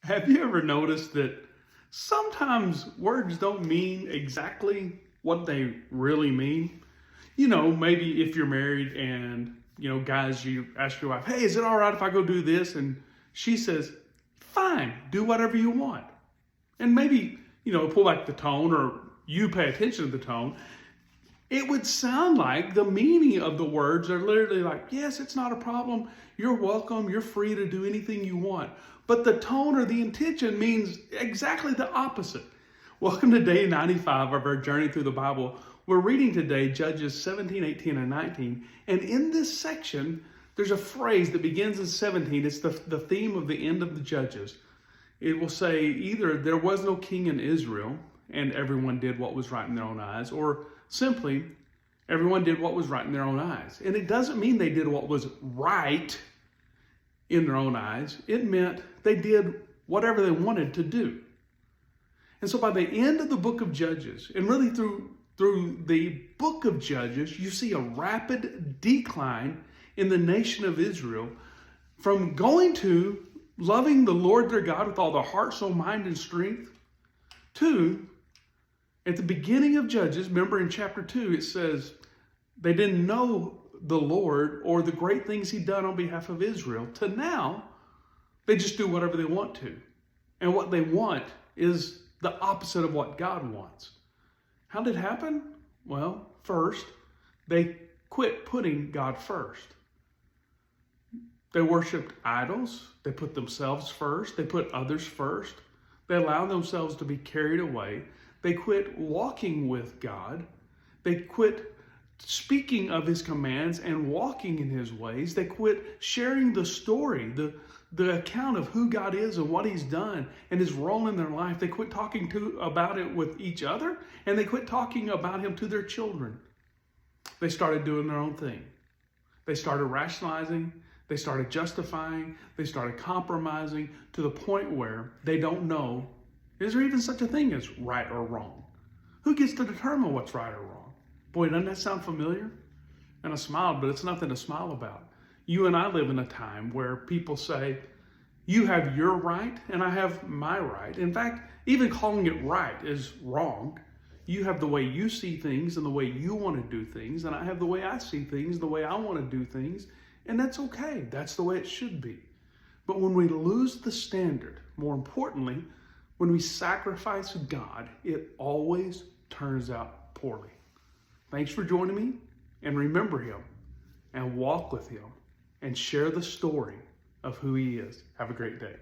Have you ever noticed that sometimes words don't mean exactly what they really mean? Maybe if you're married and, guys, you ask your wife, hey, is it all right if I go do this? And she says, fine, do whatever you want. And maybe, pull back the tone or you pay attention to the tone. It would sound like the meaning of the words are literally like, yes, it's not a problem. You're welcome. You're free to do anything you want. But the tone or the intention means exactly the opposite. Welcome to day 95 of our journey through the Bible. We're reading today Judges 17, 18, and 19. And in this section, there's a phrase that begins in 17. It's the theme of the end of the Judges. It will say either there was no king in Israel and everyone did what was right in their own eyes, or simply everyone did what was right in their own eyes. And it doesn't mean they did what was right in their own eyes. It meant they did whatever they wanted to do. And so by the end of the book of Judges, and really through the book of Judges, you see a rapid decline in the nation of Israel from going to loving the Lord their God with all their heart, soul, mind, and strength to, at the beginning of Judges, remember in chapter 2, it says they didn't know the Lord or the great things he'd done on behalf of Israel, to now they just do whatever they want to. And what they want is the opposite of what God wants. How did it happen? Well, first, they quit putting God first. They worshiped idols. They put themselves first. They put others first. They allowed themselves to be carried away. They quit walking with God. They quit speaking of his commands and walking in his ways. They quit sharing the story, the account of who God is and what he's done and his role in their life. They quit talking about it with each other, and they quit talking about him to their children. They started doing their own thing. They started rationalizing. They started justifying. They started compromising to the point where they don't know, is there even such a thing as right or wrong? Who gets to determine what's right or wrong? Boy, doesn't that sound familiar? And I smiled, but it's nothing to smile about. You and I live in a time where people say, you have your right and I have my right. In fact, even calling it right is wrong. You have the way you see things and the way you want to do things, and I have the way I see things, the way I want to do things, and that's okay. That's the way it should be. But when we lose the standard, more importantly, when we sacrifice God, it always turns out poorly. Thanks for joining me, and remember him, and walk with him, and share the story of who he is. Have a great day.